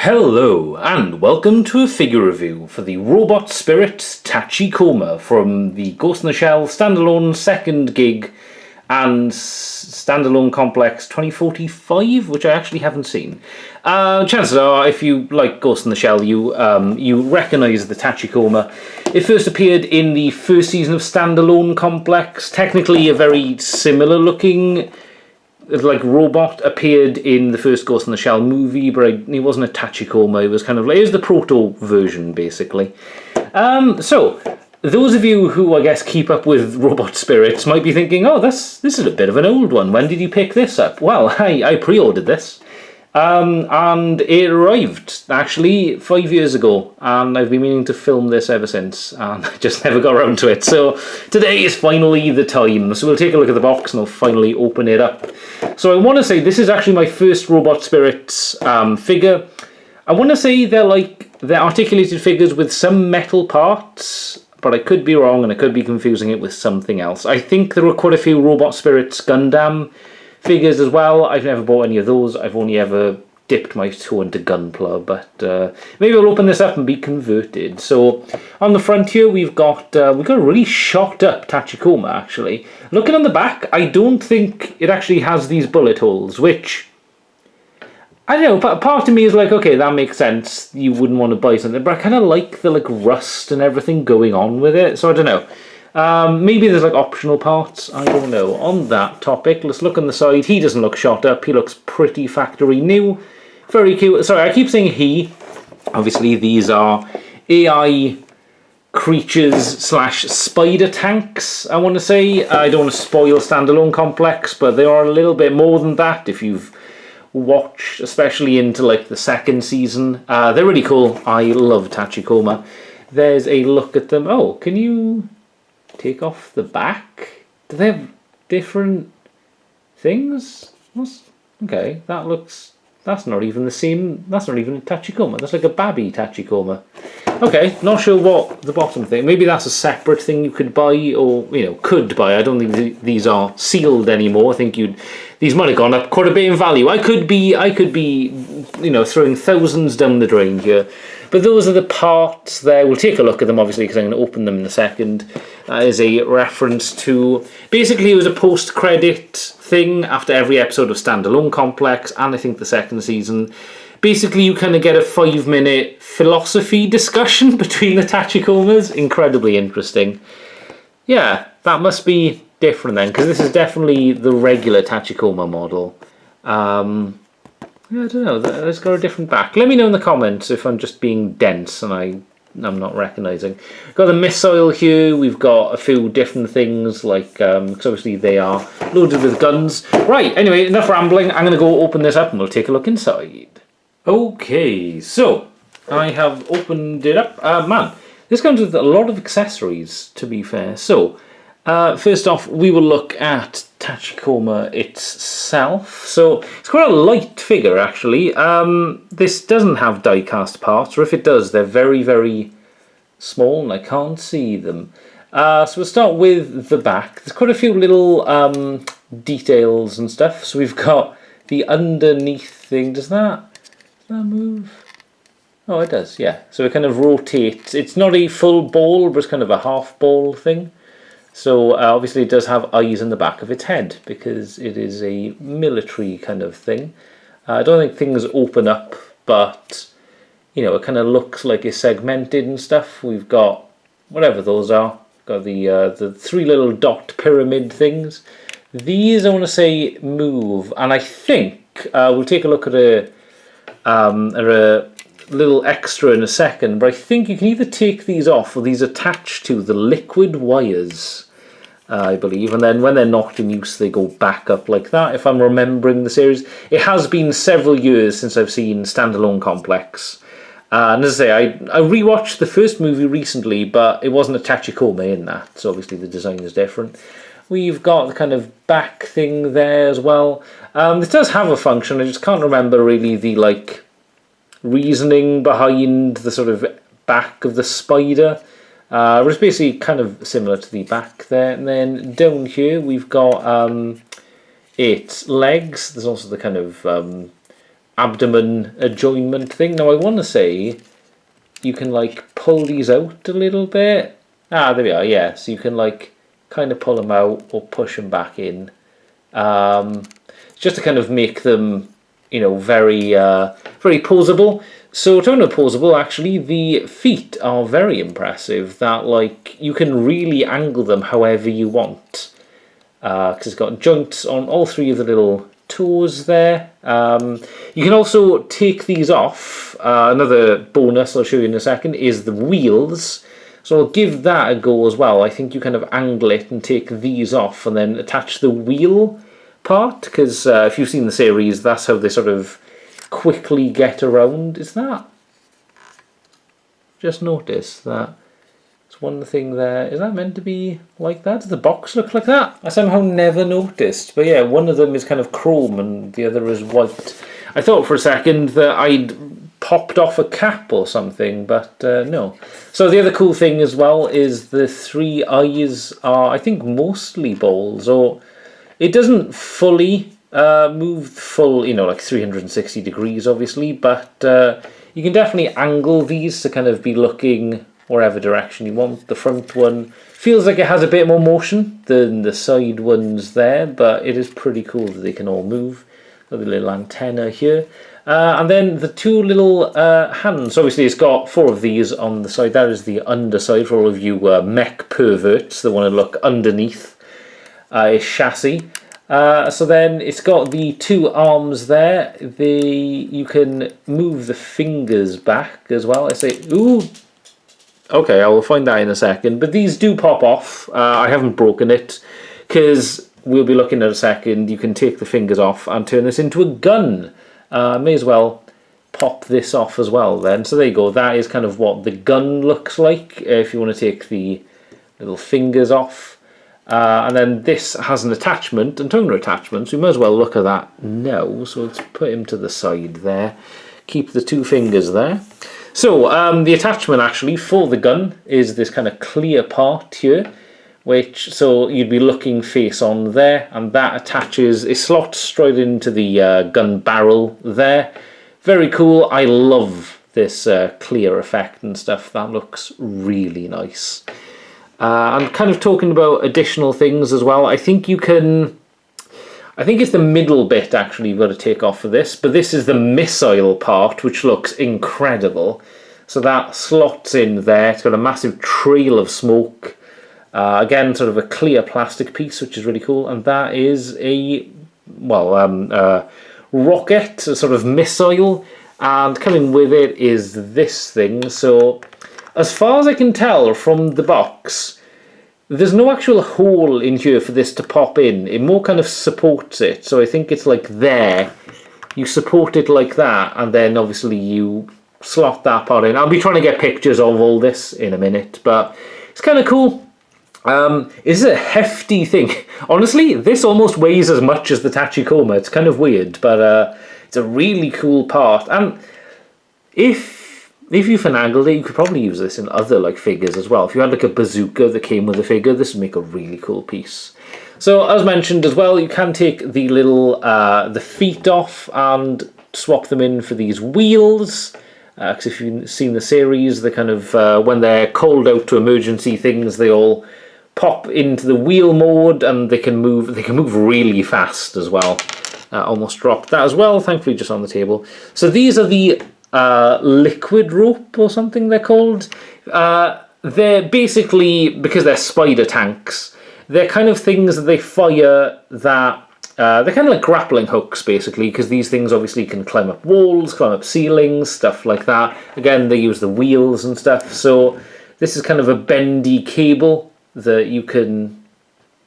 Hello, and welcome to a figure review for the robot spirit Tachikoma from the Ghost in the Shell standalone second gig and standalone complex 2045, which I actually haven't seen. Chances are, if you like Ghost in the Shell, you recognise the Tachikoma. It first appeared in the first season of standalone complex, technically a very similar looking robot appeared in the first Ghost in the Shell movie, but it wasn't a Tachikoma. It was kind of like, it was the proto version, basically. So those of you who I guess keep up with robot spirits might be thinking, oh, this is a bit of an old one. When did you pick this up? Well, I pre-ordered this, and it arrived actually 5 years ago, and I've been meaning to film this ever since, and I just never got around to it. So today is finally the time. So we'll take a look at the box and I'll finally open it up. So I want to say this is actually my first robot spirits figure. I want to say they're articulated figures with some metal parts, but I could be wrong and I could be confusing it with something else. I think there are quite a few robot spirits Gundam figures as well. I've never bought any of those. I've only ever dipped my toe into Gunpla, but maybe I'll open this up and be converted. So on the front here we've got a really shot up Tachikoma actually. Looking on the back, I don't think it actually has these bullet holes, which I don't know, part of me is like, okay, that makes sense, you wouldn't want to buy something, but I kind of like the rust and everything going on with it, so I don't know. Maybe there's optional parts, I don't know. On that topic, let's look on the side. He doesn't look shot up, he looks pretty factory new. Very cute. Sorry, I keep saying he. Obviously these are AI creatures slash spider tanks, I want to say. I don't want to spoil standalone complex, but they are a little bit more than that if you've watched, especially into the second season. They're really cool. I love Tachikoma. There's a look at them. Oh, can you take off the back? Do they have different things? Okay, that's not even the same. That's not even a Tachikoma. That's like a babby Tachikoma. Okay, not sure what the bottom thing. Maybe that's a separate thing you could buy, or could buy. I don't think these are sealed anymore. I think these might have gone up quite a bit in value. I could be throwing thousands down the drain here. But those are the parts there. We'll take a look at them, obviously, because I'm going to open them in a second. That is a reference to... Basically, it was a post-credit thing after every episode of Standalone Complex, and I think the second season. Basically, you kind of get a 5-minute philosophy discussion between the Tachikomas. Incredibly interesting. Yeah, that must be different then, because this is definitely the regular Tachikoma model. Yeah, I don't know, it's got a different back. Let me know in the comments if I'm just being dense and I'm not recognising. Got the missile here, we've got a few different things, because obviously they are loaded with guns. Right, anyway, enough rambling, I'm going to go open this up and we'll take a look inside. Okay, so I have opened it up. Man, this comes with a lot of accessories, to be fair. So, first off, we will look at Tachikoma itself. So it's quite a light figure actually. This doesn't have die-cast parts, or if it does, they're very, very small and I can't see them. So we'll start with the back. There's quite a few little details and stuff. So we've got the underneath thing. Does that move? Oh, it does, yeah. So it kind of rotates. It's not a full ball, but it's kind of a half ball thing. So obviously it does have eyes in the back of its head because it is a military kind of thing. I don't think things open up, but it kind of looks like it's segmented and stuff. We've got whatever those are. Got the three little dot pyramid things. These I want to say move, and I think we'll take a look at a little extra in a second, but I think you can either take these off or these attach to the liquid wires, I believe, and then when they're not in use they go back up like that, if I'm remembering the series. It has been several years since I've seen Standalone Complex, and as I say, I rewatched the first movie recently, but it wasn't a Tachikoma in that, so obviously the design is different. We've got the kind of back thing there as well. This does have a function, I just can't remember really the reasoning behind the sort of back of the spider. It's basically kind of similar to the back there. And then down here we've got its legs. There's also the kind of abdomen adjoinment thing. Now I want to say you can like pull these out a little bit. Ah, there we are. Yeah, so you can like kind of pull them out or push them back in. Just to kind of make them, you know, very very posable. So talking about posable, actually, the feet are very impressive. That like you can really angle them however you want, because it's got joints on all three of the little toes there. You can also take these off. Another bonus I'll show you in a second is the wheels. So I'll give that a go as well. I think you kind of angle it and take these off and then attach the wheel part, because if you've seen the series, that's how they sort of quickly get around. Is that? Just notice that it's one thing there. Is that meant to be like that? Does the box look like that? I somehow never noticed. But yeah, one of them is kind of chrome and the other is white. I thought for a second that I'd popped off a cap or something, but no. So the other cool thing as well is the three eyes are, I think, mostly balls, or it doesn't fully move full, you know, like 360 degrees, obviously, but you can definitely angle these to kind of be looking wherever direction you want. The front one feels like it has a bit more motion than the side ones there, but it is pretty cool that they can all move. Got the little antenna here. And then the two little hands. Obviously, it's got four of these on the side. That is the underside for all of you mech perverts that want to look underneath its chassis. So then it's got the two arms there. You can move the fingers back as well. I say, ooh. Okay, I will find that in a second. But these do pop off. I haven't broken it because we'll be looking at a second. You can take the fingers off and turn this into a gun. May as well pop this off as well then. So there you go. That is kind of what the gun looks like if you want to take the little fingers off. And then this has an attachment, and talking about attachments, we might as well look at that now. So let's put him to the side there. Keep the two fingers there. So the attachment actually for the gun is this kind of clear part here, which, so you'd be looking face on there, and that attaches, it slots straight into the gun barrel there. Very cool. I love this clear effect and stuff. That looks really nice. And kind of talking about additional things as well, I think you can, I think it's the middle bit actually you've got to take off for this, but this is the missile part, which looks incredible. So that slots in there. It's got a massive trail of smoke. Again, sort of a clear plastic piece, which is really cool. And that is a, well, rocket, a sort of missile. And coming with it is this thing. So as far as I can tell from the box, there's no actual hole in here for this to pop in. It more kind of supports it. So I think it's like there. You support it like that, and then obviously you slot that part in. I'll be trying to get pictures of all this in a minute, but it's kind of cool. It's a hefty thing. Honestly, this almost weighs as much as the Tachikoma. It's kind of weird, but it's a really cool part. And if you finagled it, you could probably use this in other like figures as well. If you had like a bazooka that came with a figure, this would make a really cool piece. So as mentioned as well, you can take the little the feet off and swap them in for these wheels. Because if you've seen the series, they kind of when they're called out to emergency things, they all pop into the wheel mode, and they can move really fast as well. Almost dropped that as well, thankfully just on the table. So these are the liquid rope or something they're called. They're basically, because they're spider tanks, they're kind of things that they fire that they're kind of like grappling hooks basically, because these things obviously can climb up walls, climb up ceilings, stuff like that. Again, they use the wheels and stuff. So this is kind of a bendy cable that you can,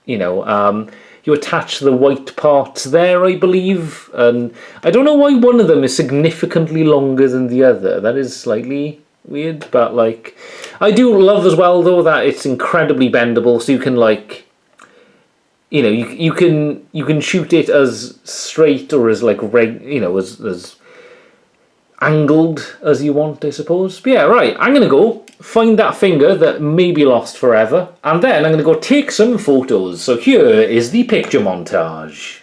you know, you attach the white parts there, I believe. And I don't know why one of them is significantly longer than the other. That is slightly weird, but like, I do love as well though that it's incredibly bendable, so you can like, you know, you can shoot it as straight or as like as angled as you want, I suppose. But yeah, right, I'm gonna go find that finger that may be lost forever, and then I'm gonna go take some photos. So here is the picture montage.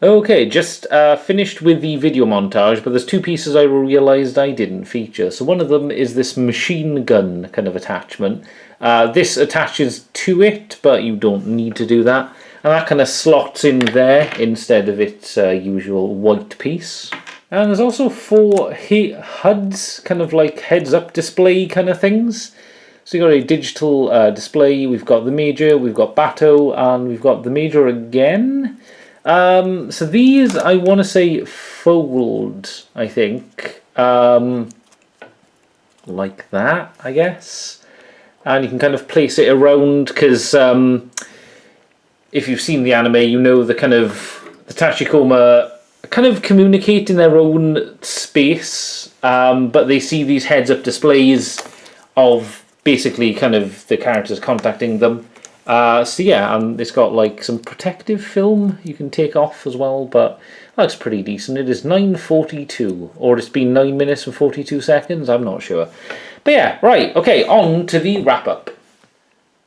Okay, just finished with the video montage, but there's two pieces I realised I didn't feature. So one of them is this machine gun kind of attachment. This attaches to it, but you don't need to do that. And that kind of slots in there instead of its usual white piece. And there's also four HUDs, kind of like heads-up display kind of things. So you've got a digital display, we've got the major, we've got Bato, and we've got the major again. So these, I want to say, fold, I think, like that, I guess. And you can kind of place it around, because if you've seen the anime, you know the Tachikoma kind of communicate in their own space, but they see these heads-up displays of basically kind of the characters contacting them. So yeah, and it's got like some protective film you can take off as well, but that looks pretty decent. It is 9:42, or it's been 9 minutes and 42 seconds, I'm not sure. But yeah, right, okay, on to the wrap-up.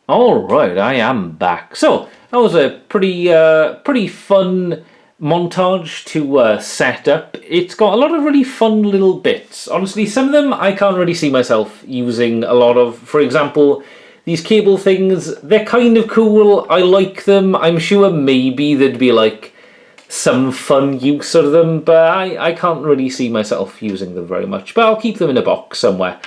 Alright, I am back. So, that was a pretty fun montage to set up. It's got a lot of really fun little bits. Honestly, some of them I can't really see myself using a lot of. For example, these cable things, they're kind of cool. I like them. I'm sure maybe there'd be like some fun use of them, but I can't really see myself using them very much. But I'll keep them in a box somewhere.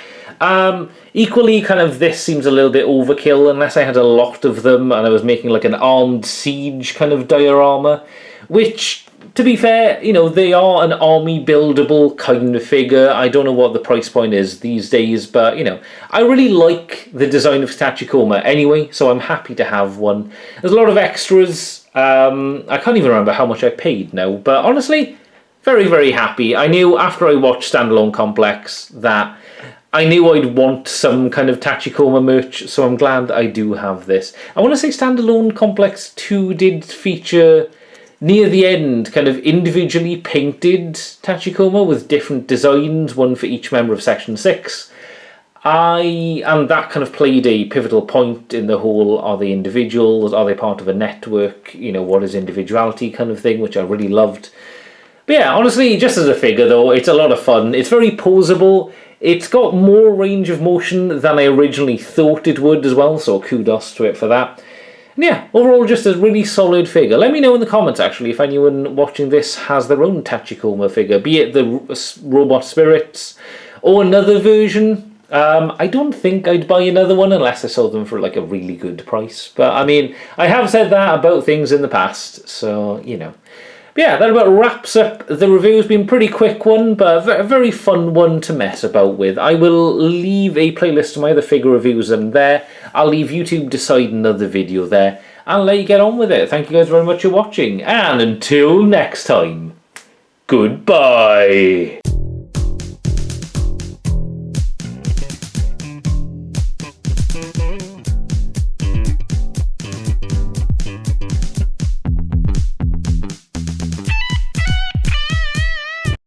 Equally, kind of this seems a little bit overkill unless I had a lot of them and I was making like an armed siege kind of diorama, which, to be fair, you know, they are an army buildable kind of figure. I don't know what the price point is these days, but, you know, I really like the design of Tachikoma anyway, so I'm happy to have one. There's a lot of extras. I can't even remember how much I paid now, but honestly, very, very happy. I knew after I watched Standalone Complex that I knew I'd want some kind of Tachikoma merch, so I'm glad I do have this. I want to say Standalone Complex 2 did feature, near the end, kind of individually painted Tachikoma with different designs, one for each member of Section 6. And that kind of played a pivotal point in the whole, are they individuals, are they part of a network, you know, what is individuality kind of thing, which I really loved. But yeah, honestly, just as a figure though, it's a lot of fun. It's very poseable. It's got more range of motion than I originally thought it would as well, so kudos to it for that. And yeah, overall just a really solid figure. Let me know in the comments actually if anyone watching this has their own Tachikoma figure, be it the Robot Spirits or another version. I don't think I'd buy another one unless I sold them for like a really good price. But I mean, I have said that about things in the past, so you know. But yeah, that about wraps up the review. It's been a pretty quick one, but a very fun one to mess about with. I will leave a playlist of my other figure reviews in there. I'll leave YouTube decide another video there. I'll let you get on with it. Thank you guys very much for watching, and until next time, goodbye.